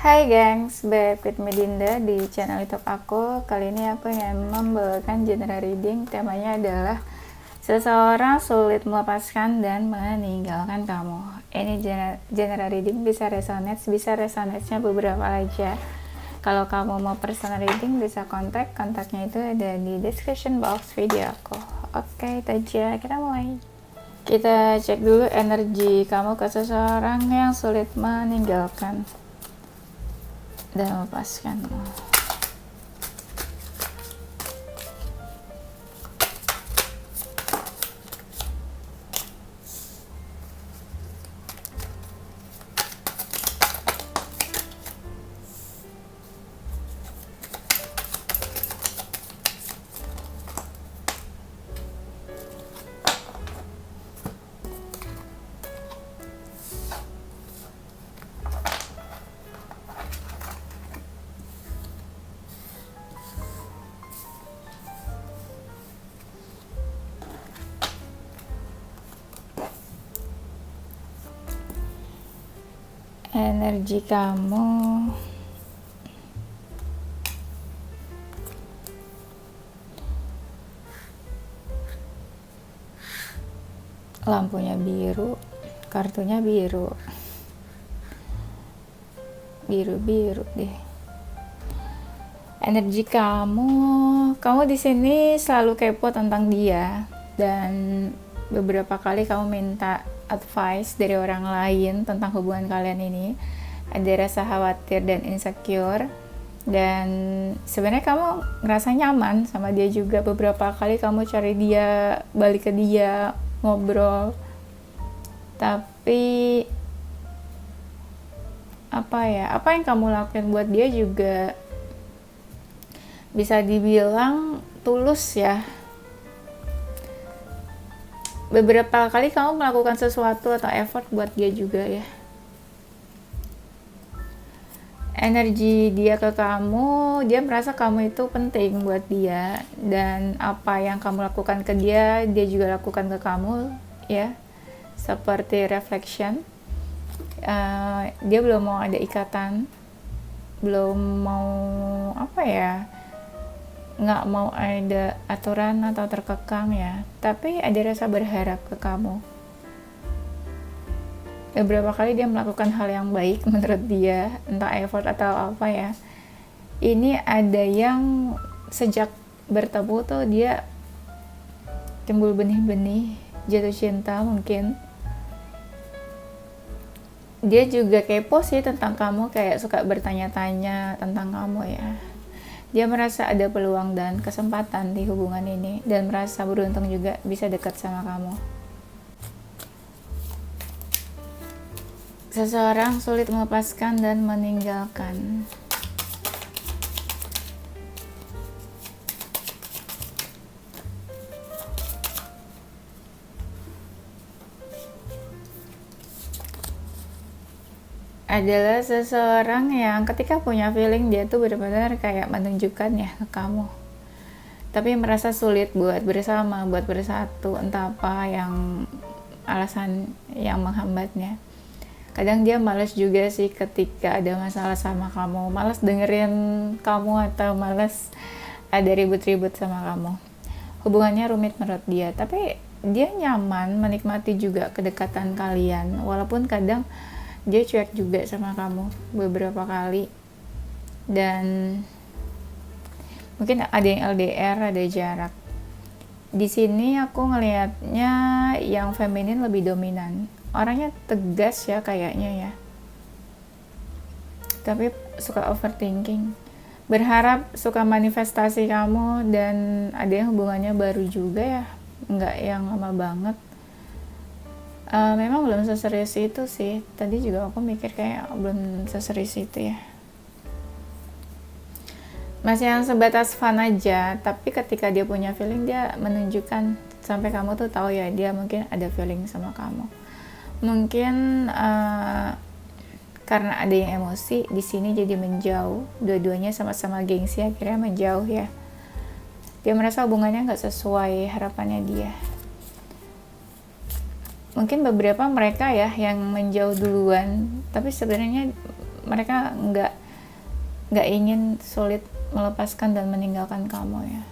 Hai gengs, back with Medinda di channel YouTube aku. Kali ini aku ingin membawakan genre reading. Temanya adalah seseorang sulit melepaskan dan meninggalkan kamu. Ini genre reading bisa resonate-nya beberapa aja. Kalau kamu mau personal reading bisa kontaknya itu ada di description box video aku. Oke, itu aja, kita mulai. Kita cek dulu energi kamu ke seseorang yang sulit meninggalkan dan melepaskanmu. Energi kamu lampunya biru, kartunya biru deh. Energi kamu di sini selalu kepo tentang dia, dan beberapa kali kamu minta advice dari orang lain tentang hubungan kalian ini. Ada rasa khawatir dan insecure, dan sebenarnya kamu ngerasa nyaman sama dia juga. Beberapa kali kamu cari dia, balik ke dia, ngobrol, tapi apa yang kamu lakukan buat dia juga bisa dibilang tulus ya. Beberapa kali kamu melakukan sesuatu atau effort buat dia juga ya. Energi dia ke kamu, dia merasa kamu itu penting buat dia, dan apa yang kamu lakukan ke dia, dia juga lakukan ke kamu ya, seperti reflection. Dia belum mau ada ikatan, belum mau nggak mau ada aturan atau terkekang ya, tapi ada rasa berharap ke kamu. Beberapa kali dia melakukan hal yang baik menurut dia, entah effort atau apa ya. Ini ada yang sejak bertemu tuh dia timbul benih-benih jatuh cinta mungkin. Dia juga kepo sih tentang kamu, kayak suka bertanya-tanya tentang kamu ya. Dia merasa ada peluang dan kesempatan di hubungan ini, dan merasa beruntung juga bisa dekat sama kamu. Seseorang sulit melepaskan dan meninggalkan. Adalah seseorang yang ketika punya feeling dia tuh benar-benar kayak menunjukkan ya ke kamu, tapi merasa sulit buat bersama, buat bersatu, entah apa yang alasan yang menghambatnya. Kadang dia malas juga sih ketika ada masalah sama kamu, malas dengerin kamu atau malas ada ribut-ribut sama kamu. Hubungannya rumit menurut dia, tapi dia nyaman menikmati juga kedekatan kalian, walaupun kadang dia cuek juga sama kamu beberapa kali, dan mungkin ada yang LDR, ada jarak. Di sini aku ngelihatnya yang feminin lebih dominan. Orangnya tegas ya kayaknya ya, tapi suka overthinking, berharap, suka manifestasi kamu, dan ada yang hubungannya baru juga ya, nggak yang lama banget. Memang belum seserius itu sih. Tadi juga aku mikir kayak belum seserius itu ya. Masih yang sebatas fun aja, tapi ketika dia punya feeling, dia menunjukkan sampai kamu tuh tahu ya, dia mungkin ada feeling sama kamu. Mungkin karena ada yang emosi di sini jadi menjauh. Dua-duanya sama-sama gengsi, akhirnya menjauh ya. Dia merasa hubungannya nggak sesuai harapannya dia. Mungkin beberapa mereka ya yang menjauh duluan, tapi sebenarnya mereka nggak ingin sulit melepaskan dan meninggalkan kamu ya.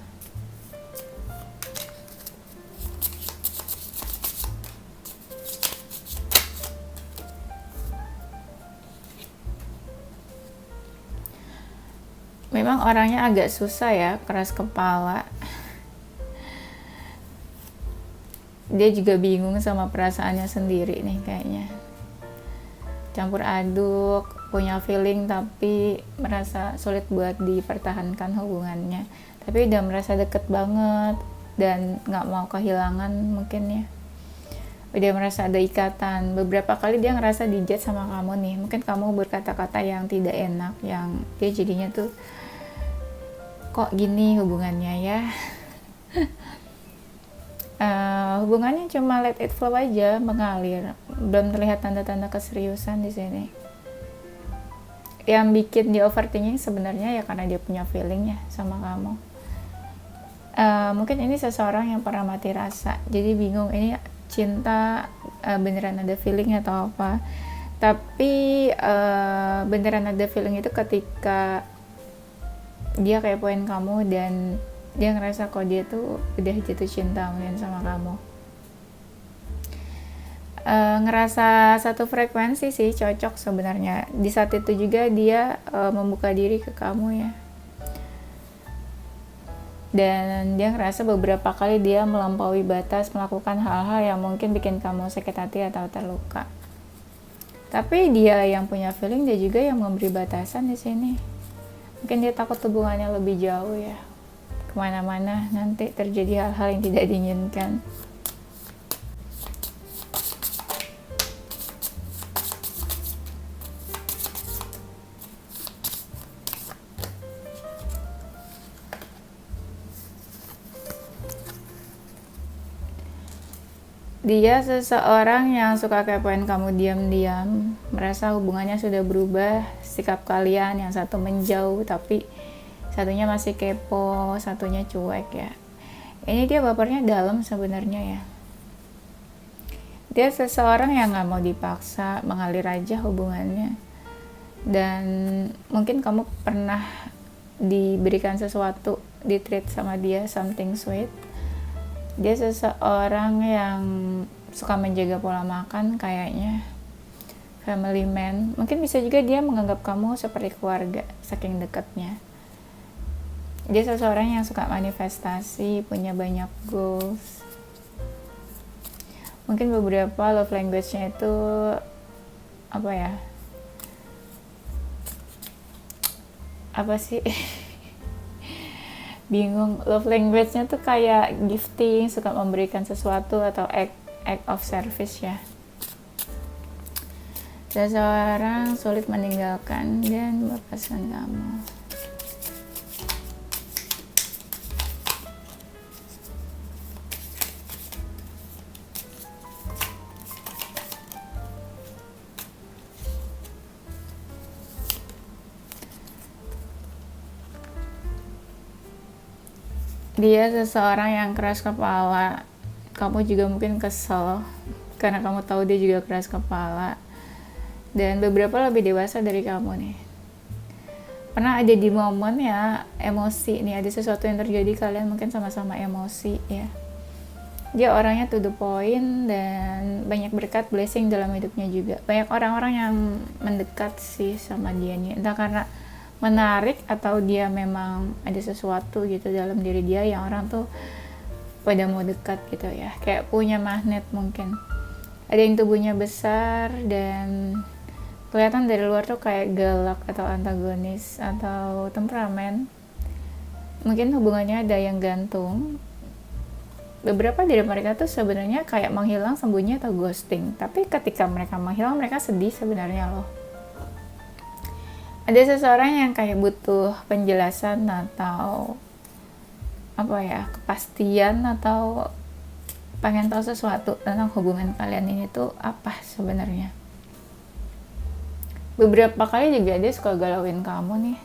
Memang orangnya agak susah ya, keras kepala. Dia juga bingung sama perasaannya sendiri nih kayaknya. Campur aduk, punya feeling tapi merasa sulit buat dipertahankan hubungannya. Tapi udah merasa deket banget dan gak mau kehilangan mungkin ya. Udah merasa ada ikatan. Beberapa kali dia ngerasa dijudge sama kamu nih. Mungkin kamu berkata-kata yang tidak enak, yang dia jadinya tuh kok gini hubungannya ya. Hubungannya cuma let it flow aja, mengalir, belum terlihat tanda-tanda keseriusan di sini. Yang bikin dia overthinking sebenarnya ya karena dia punya feeling ya sama kamu. Mungkin ini seseorang yang pernah mati rasa, jadi bingung ini cinta beneran ada feeling atau apa. Tapi beneran ada feeling itu ketika dia kepoin kamu dan dia ngerasa kok dia tuh udah jatuh cinta mungkin sama kamu. Ngerasa satu frekuensi sih, cocok sebenarnya. Di saat itu juga dia membuka diri ke kamu ya. Dan dia ngerasa beberapa kali dia melampaui batas, melakukan hal-hal yang mungkin bikin kamu sakit hati atau terluka. Tapi dia yang punya feeling, dia juga yang memberi batasan di sini. Mungkin dia takut hubungannya lebih jauh ya, kemana-mana nanti terjadi hal-hal yang tidak diinginkan. Dia seseorang yang suka kepoin kamu diam-diam, merasa hubungannya sudah berubah, sikap kalian yang satu menjauh tapi satunya masih kepo, satunya cuek ya. Ini dia bapernya dalam sebenarnya ya. Dia seseorang yang gak mau dipaksa, mengalir aja hubungannya. Dan mungkin kamu pernah diberikan sesuatu, di-treat sama dia something sweet. Dia seseorang yang suka menjaga pola makan kayaknya, family man. Mungkin bisa juga dia menganggap kamu seperti keluarga, saking dekatnya. Dia seseorang yang suka manifestasi, punya banyak goals. Mungkin beberapa love language-nya itu apa ya? Apa sih? Bingung. Love language-nya tuh kayak gifting, suka memberikan sesuatu atau act of service ya. Seseorang sulit meninggalkan dan melepaskan kamu. Dia seseorang yang keras kepala. Kamu juga mungkin kesel karena kamu tahu dia juga keras kepala. Dan beberapa lebih dewasa dari kamu nih. Pernah ada di momen ya emosi nih, ada sesuatu yang terjadi, kalian mungkin sama-sama emosi ya. Dia orangnya to the point dan banyak berkat, blessing dalam hidupnya juga. Banyak orang-orang yang mendekat sih sama dia nih, entah karena menarik atau dia memang ada sesuatu gitu dalam diri dia yang orang tuh pada mau dekat gitu ya, kayak punya magnet mungkin. Ada yang tubuhnya besar dan kelihatan dari luar tuh kayak galak atau antagonis atau temperamen. Mungkin hubungannya ada yang gantung. Beberapa dari mereka tuh sebenarnya kayak menghilang, sembunyi atau ghosting. Tapi ketika mereka menghilang, mereka sedih sebenarnya loh. Ada seseorang yang kayak butuh penjelasan atau apa ya, kepastian atau pengen tahu sesuatu tentang hubungan kalian ini tuh apa sebenarnya. Beberapa kali juga dia suka galauin kamu nih.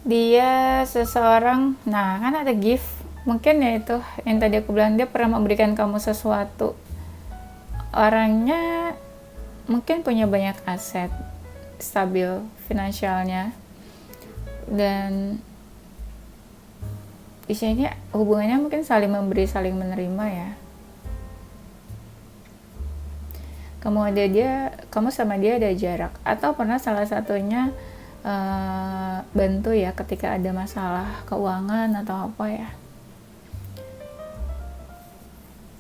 Dia seseorang, nah kan ada gift, mungkin ya itu yang tadi aku bilang, dia pernah memberikan kamu sesuatu. Orangnya mungkin punya banyak aset, stabil finansialnya, dan di sini hubungannya mungkin saling memberi saling menerima ya. Kamu sama dia ada jarak, atau pernah salah satunya bantu ya ketika ada masalah keuangan atau apa ya.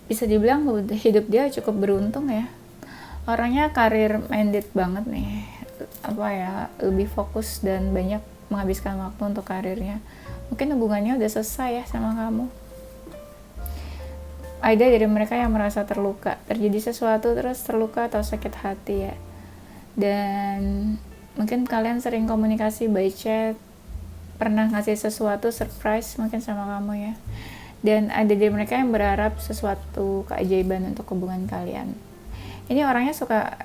Bisa dibilang hidup dia cukup beruntung ya. Orangnya karir minded banget nih, apa ya, lebih fokus dan banyak menghabiskan waktu untuk karirnya. Mungkin hubungannya udah selesai ya sama kamu. Ada dari mereka yang merasa terluka, terjadi sesuatu terus terluka atau sakit hati ya. Dan mungkin kalian sering komunikasi by chat, pernah ngasih sesuatu surprise mungkin sama kamu ya. Dan ada dari mereka yang berharap sesuatu keajaiban untuk hubungan kalian. Ini orangnya suka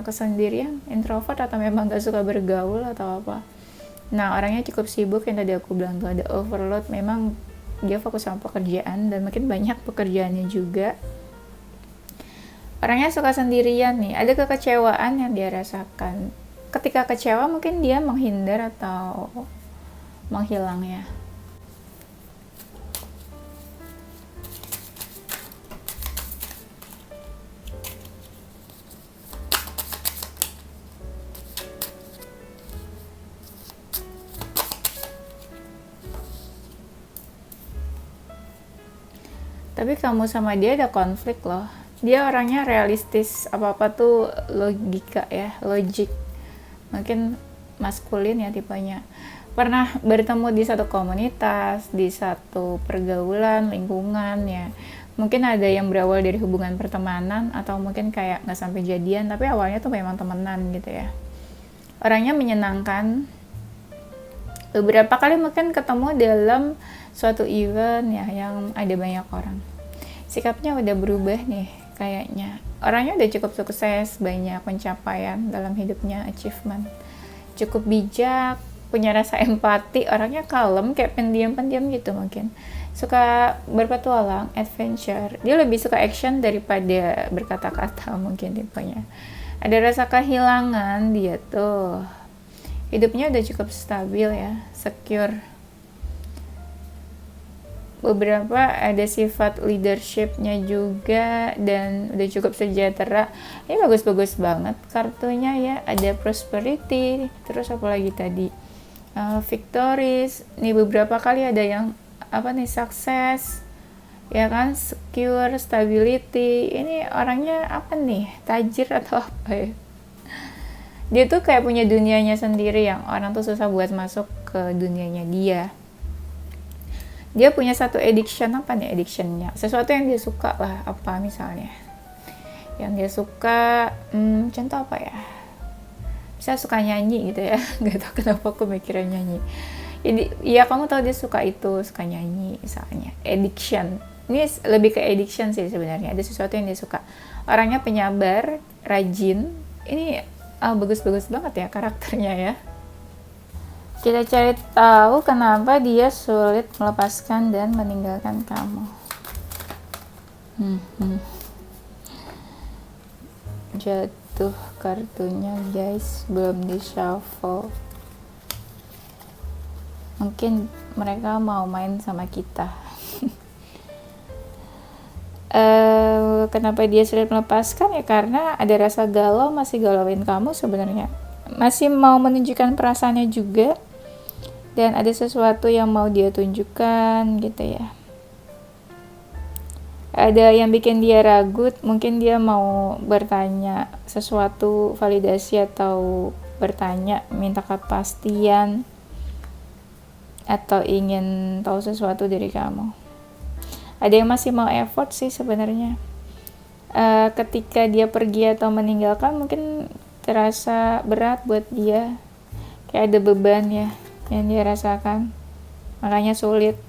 kesendirian, introvert, atau memang gak suka bergaul atau apa. Nah, orangnya cukup sibuk, yang tadi aku bilang tuh ada overload. Memang dia fokus sama pekerjaan dan makin banyak pekerjaannya juga. Orangnya suka sendirian nih, ada kekecewaan yang dia rasakan. Ketika kecewa mungkin dia menghindar atau menghilang ya. Tapi kamu sama dia ada konflik loh. Dia orangnya realistis, apa-apa tuh logika ya, logik. Mungkin maskulin ya tipenya. Pernah bertemu di satu komunitas, di satu pergaulan, lingkungan ya. Mungkin ada yang berawal dari hubungan pertemanan, atau mungkin kayak gak sampai jadian, tapi awalnya tuh memang temenan gitu ya. Orangnya menyenangkan. Beberapa kali mungkin ketemu dalam suatu event ya yang ada banyak orang. Sikapnya udah berubah nih kayaknya. Orangnya udah cukup sukses, banyak pencapaian dalam hidupnya, achievement. Cukup bijak, punya rasa empati, orangnya kalem, kayak pendiam-pendiam gitu mungkin. Suka berpetualang, adventure. Dia lebih suka action daripada berkata-kata mungkin tipenya. Ada rasa kehilangan dia tuh. Hidupnya udah cukup stabil ya, secure. Beberapa ada sifat leadershipnya juga, dan udah cukup sejahtera. Ini bagus-bagus banget kartunya ya. Ada prosperity, terus apa lagi tadi, victorious. Nih beberapa kali ada yang apa nih, sukses ya kan, secure, stability. Ini orangnya apa nih, tajir atau apa ya. Dia tuh kayak punya dunianya sendiri yang orang tuh susah buat masuk ke dunianya dia. Dia punya satu addiction, apa nih addictionnya? Sesuatu yang dia suka lah, apa misalnya? Yang dia suka, contoh apa ya? Bisa suka nyanyi gitu ya, gak tau kenapa aku mikirnya nyanyi. Jadi, ya kamu tahu dia suka itu, suka nyanyi misalnya. Addiction. Ini lebih ke addiction sih sebenarnya, ada sesuatu yang dia suka. Orangnya penyabar, rajin. Ini bagus-bagus banget ya karakternya ya. Kita cari tahu kenapa dia sulit melepaskan dan meninggalkan kamu. Jatuh kartunya guys, belum di shuffle. Mungkin mereka mau main sama kita. Kenapa dia sulit melepaskan ya, karena ada rasa galau, masih galauin kamu sebenarnya. Masih mau menunjukkan perasaannya juga. Dan ada sesuatu yang mau dia tunjukkan gitu ya. Ada yang bikin dia ragu, mungkin dia mau bertanya sesuatu, validasi, atau bertanya, minta kepastian, atau ingin tahu sesuatu dari kamu. Ada yang masih mau effort sih sebenarnya. Ketika dia pergi atau meninggalkan, mungkin terasa berat buat dia. Kayak ada beban ya yang dia rasakan, makanya sulit.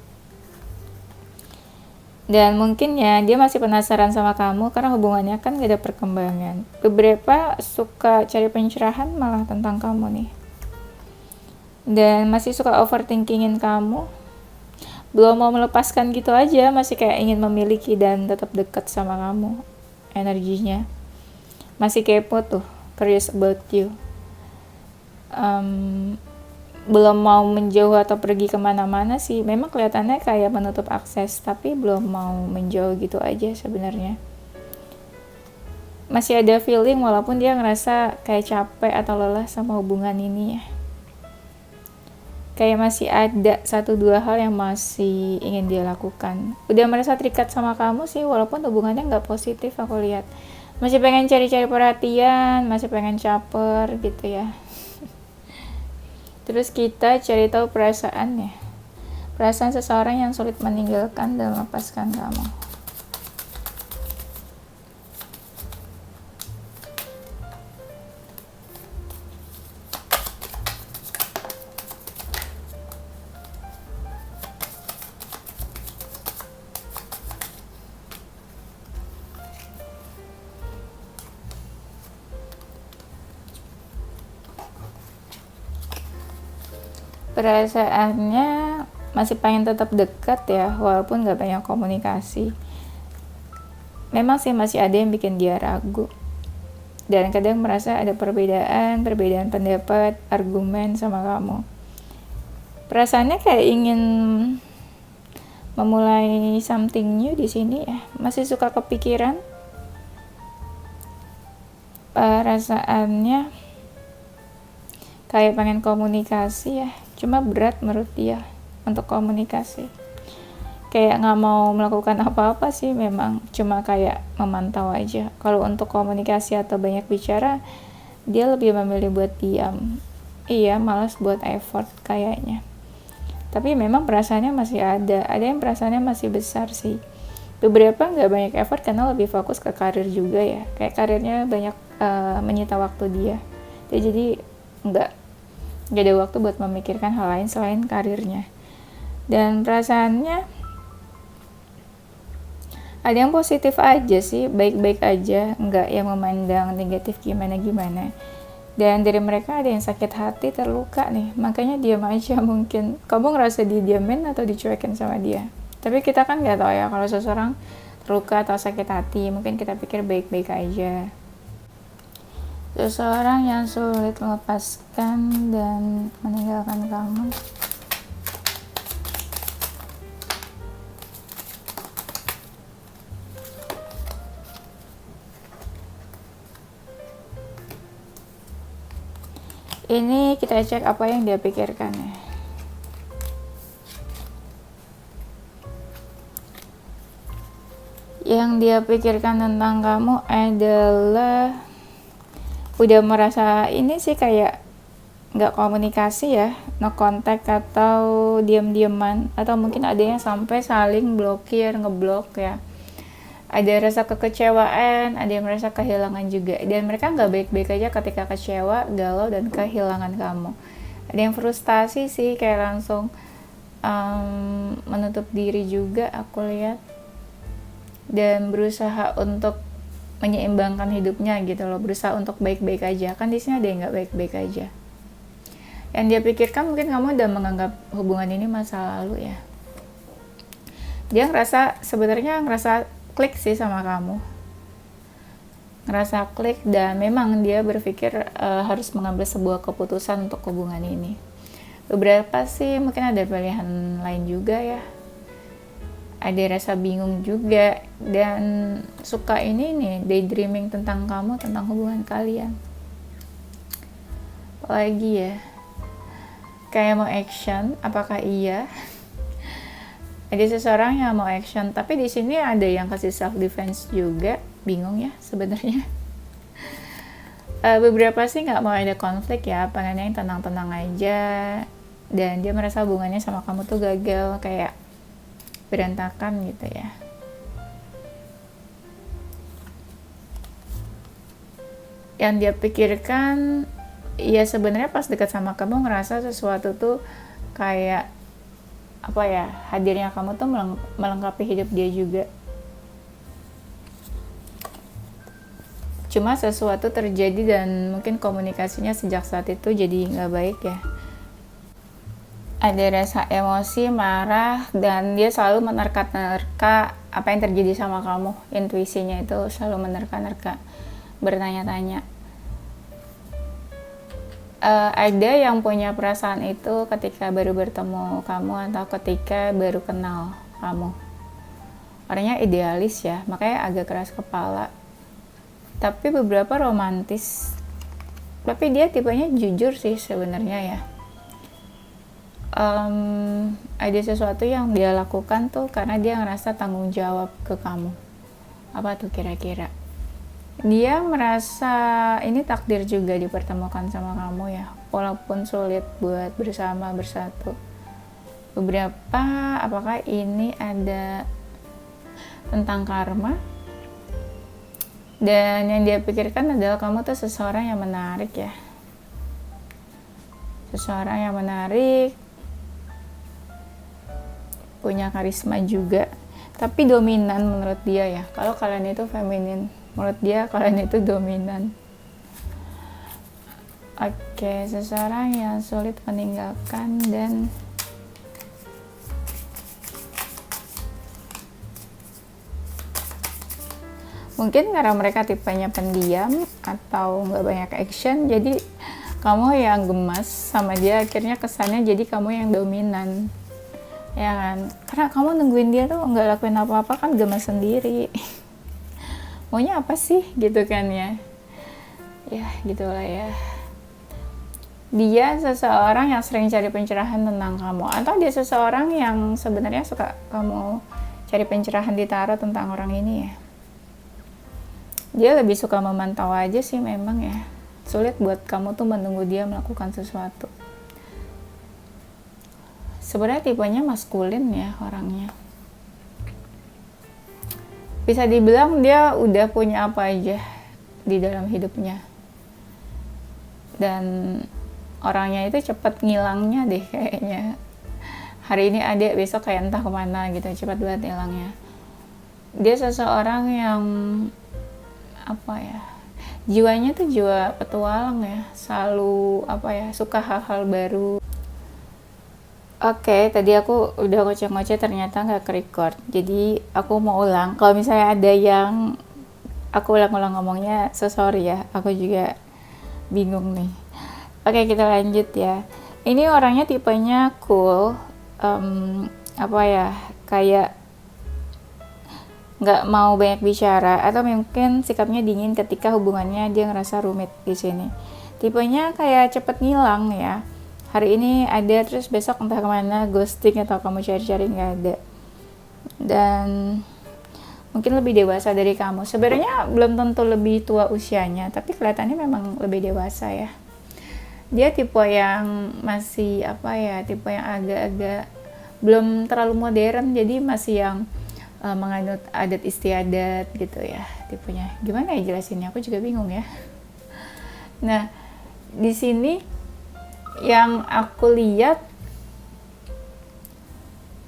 Dan mungkin ya dia masih penasaran sama kamu karena hubungannya kan gak ada perkembangan. Beberapa suka cari pencerahan malah tentang kamu nih. dan masih suka overthinkingin kamu, belum mau melepaskan gitu aja, masih kayak ingin memiliki dan tetap dekat sama kamu. Energinya masih kepo tuh, curious about you. Belum mau menjauh atau pergi kemana-mana sih, memang kelihatannya kayak menutup akses, tapi belum mau menjauh gitu aja sebenarnya. Masih ada feeling walaupun dia ngerasa kayak capek atau lelah sama hubungan ini ya. Kayak masih ada 1-2 hal yang masih ingin dia lakukan. Udah merasa terikat sama kamu sih, walaupun hubungannya nggak positif aku lihat. Masih pengen cari-cari perhatian, masih pengen caper gitu ya. Terus kita cari tahu perasaannya. Perasaan seseorang yang sulit meninggalkan dan melepaskan kamu. Perasaannya masih pengen tetap dekat ya, walaupun gak banyak komunikasi. Memang sih masih ada yang bikin dia ragu, dan kadang merasa ada perbedaan pendapat, argumen sama kamu. Perasaannya kayak ingin memulai something new di sini ya, masih suka kepikiran. Perasaannya kayak pengen komunikasi ya, cuma berat menurut dia untuk komunikasi. Kayak nggak mau melakukan apa-apa sih, memang cuma kayak memantau aja. Kalau untuk komunikasi atau banyak bicara, dia lebih memilih buat diam. Iya, malas buat effort kayaknya. Tapi memang perasaannya masih ada yang perasaannya masih besar sih. Beberapa nggak banyak effort karena lebih fokus ke karir juga ya, kayak karirnya banyak menyita waktu dia jadi nggak ada waktu buat memikirkan hal lain selain karirnya. Dan perasaannya ada yang positif aja sih, baik-baik aja, nggak yang memandang negatif gimana-gimana. Dan dari mereka ada yang sakit hati, terluka nih, makanya diam aja. Mungkin kamu ngerasa didiamin atau dicuekin sama dia, tapi kita kan nggak tahu ya kalau seseorang terluka atau sakit hati, mungkin kita pikir baik-baik aja. Seseorang yang sulit melepaskan dan meninggalkan kamu. Ini kita cek apa yang dia pikirkan ya. Yang dia pikirkan tentang kamu adalah udah merasa ini sih kayak nggak komunikasi ya, no contact atau diam-diaman, atau mungkin ada yang sampai saling blokir, ngeblok ya. Ada rasa kekecewaan, ada yang merasa kehilangan juga, dan mereka nggak baik-baik aja ketika kecewa, galau, dan kehilangan kamu. Ada yang frustasi sih, kayak langsung menutup diri juga aku lihat, dan berusaha untuk menyeimbangkan hidupnya gitu loh, berusaha untuk baik-baik aja. Kan di sini ada yang nggak baik-baik aja. Yang dia pikirkan mungkin kamu udah menganggap hubungan ini masa lalu ya. Dia sebenarnya ngerasa klik sih sama kamu, ngerasa klik, dan memang dia berpikir harus mengambil sebuah keputusan untuk hubungan ini. Beberapa sih mungkin ada pilihan lain juga ya. Ada rasa bingung juga, dan suka ini nih, daydreaming tentang kamu, tentang hubungan kalian. Apalagi ya, kayak mau action, apakah iya? Ada seseorang yang mau action, tapi di sini ada yang kasih self defense juga, bingung ya sebenarnya. Beberapa sih nggak mau ada konflik ya, pengennya yang tenang-tenang aja, dan dia merasa hubungannya sama kamu tuh gagal, kayak berantakan gitu ya. Yang dia pikirkan ya sebenarnya pas dekat sama kamu ngerasa sesuatu tuh kayak apa ya, hadirnya kamu tuh melengkapi hidup dia juga. Cuma sesuatu terjadi dan mungkin komunikasinya sejak saat itu jadi nggak baik ya. ada rasa emosi, marah, dan dia selalu menerka-nerka apa yang terjadi sama kamu. Intuisinya itu selalu menerka-nerka, bertanya-tanya. Ada yang punya perasaan itu ketika baru bertemu kamu atau ketika baru kenal kamu. Orangnya idealis ya, makanya agak keras kepala. Tapi beberapa romantis. Tapi dia tipenya jujur sih sebenarnya ya. Ada sesuatu yang dia lakukan tuh karena dia ngerasa tanggung jawab ke kamu. Apa tuh kira-kira? Dia merasa ini takdir juga dipertemukan sama kamu ya, walaupun sulit buat bersama bersatu. Beberapa, apakah ini ada tentang karma? Dan yang dia pikirkan adalah kamu tuh seseorang yang menarik ya. Seseorang yang menarik, punya karisma juga, tapi dominan menurut dia ya. Kalau kalian itu feminin, menurut dia kalian itu dominan. Oke, seseorang yang sulit meninggalkan dan mungkin karena mereka tipenya pendiam atau nggak banyak action, jadi kamu yang gemas sama dia, akhirnya kesannya jadi kamu yang dominan. Ya kan, karena kamu nungguin dia tuh nggak lakuin apa-apa kan, gemes sendiri. Maunya apa sih gitu kan ya. Ya gitulah ya. Dia seseorang yang sering cari pencerahan tentang kamu, atau dia seseorang yang sebenarnya suka kamu cari pencerahan di tarot tentang orang ini ya. Dia lebih suka memantau aja sih memang ya. Sulit buat kamu tuh menunggu dia melakukan sesuatu. Sebenarnya tipenya maskulin ya orangnya. Bisa dibilang dia udah punya apa aja di dalam hidupnya. Dan orangnya itu cepet ngilangnya deh kayaknya. Hari ini ada, besok kayak entah kemana gitu, cepat banget hilangnya. Dia seseorang yang apa ya, jiwanya tuh jiwa petualang ya, selalu apa ya, suka hal-hal baru. Oke, tadi aku udah ngoceh-ngoceh ternyata nggak ke-record, jadi aku mau ulang. Kalau misalnya ada yang aku ulang-ulang ngomongnya, so sorry ya, aku juga bingung nih. Oke, kita lanjut ya. Ini orangnya tipenya cool, apa ya, kayak nggak mau banyak bicara, atau mungkin sikapnya dingin ketika hubungannya dia ngerasa rumit di sini. Tipenya kayak cepet ngilang ya. Hari ini ada, terus besok entah kemana, ghosting atau kamu cari-cari nggak ada. Dan mungkin lebih dewasa dari kamu. Sebenarnya belum tentu lebih tua usianya, tapi kelihatannya memang lebih dewasa ya. Dia tipe yang masih apa ya, tipe yang agak-agak belum terlalu modern, jadi masih yang menganut adat istiadat gitu ya tipenya. Gimana ya jelasinnya, aku juga bingung ya. Nah, di sini yang aku lihat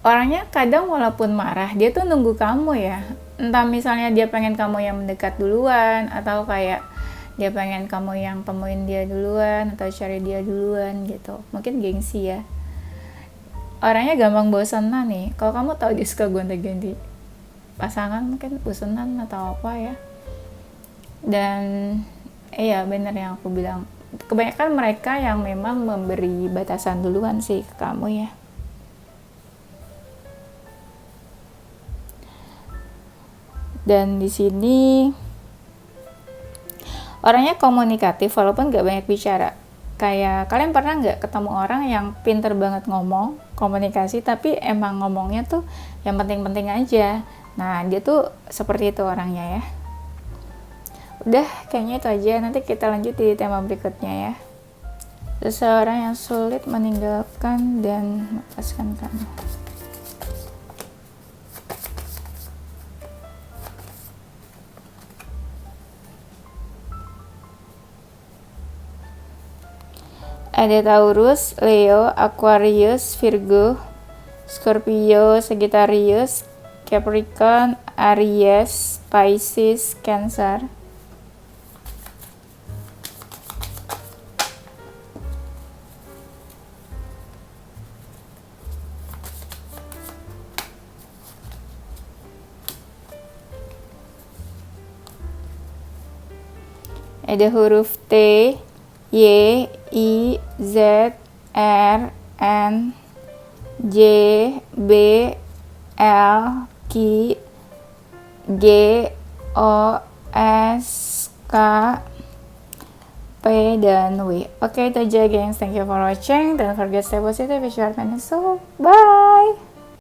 orangnya kadang walaupun marah, dia tuh nunggu kamu ya. Entah misalnya dia pengen kamu yang mendekat duluan, atau kayak dia pengen kamu yang temuin dia duluan, atau cari dia duluan gitu. Mungkin gengsi ya. Orangnya gampang bosanan nih. Kalau kamu tahu dia suka gonta-ganti pasangan, mungkin bosanan atau apa ya. Dan iya benar yang aku bilang, kebanyakan mereka yang memang memberi batasan duluan sih ke kamu ya. Dan di sini orangnya komunikatif walaupun gak banyak bicara. Kayak kalian pernah gak ketemu orang yang pinter banget ngomong, komunikasi, tapi emang ngomongnya tuh yang penting-penting aja. Nah dia tuh seperti itu orangnya ya. Udah, kayaknya itu aja. Nanti kita lanjut di tema berikutnya ya. Seseorang yang sulit meninggalkan dan melepaskan kamu. Ada Taurus, Leo, Aquarius, Virgo, Scorpio, Sagittarius, Capricorn, Aries, Pisces, Cancer. Ada huruf T, Y, I, Z, R, N, J, B, L, Q, G, O, S, K, P, dan W. Oke, itu aja gengs. Thank you for watching. Don't forget stay positive, so bye.